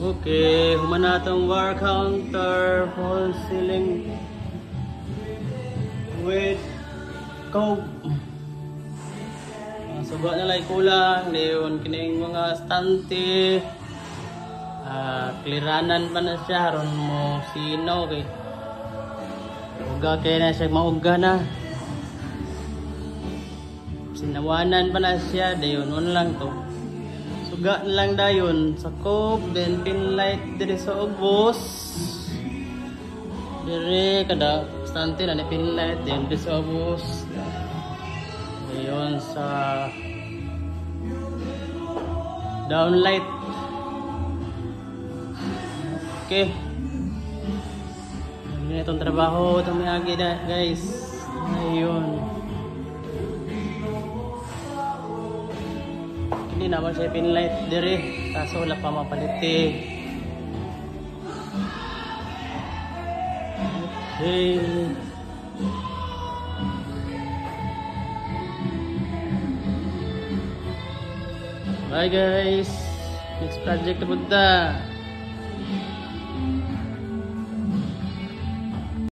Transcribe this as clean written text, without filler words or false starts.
Okay, humana itong bar counter, false ceiling with coke. Suba na lang kulang, dayon kining mga stante. Kliranan pa na siya, haron mo sino kay uga kay na siya mauga na. Sinawanan pa na siya, dayon lang to. Suga na lang dayon sa coke, then pin light diri sa ubos. Diri kada stante na ni pin light, then diri sa ubos. Dayon sa downlight. Okay. Hindi na itong trabaho. Ito may agi na guys. Ayun. Hindi naman siya pinlight dire. Kaso wala pa mapaliti. Okay. Bye guys. Next project na punta.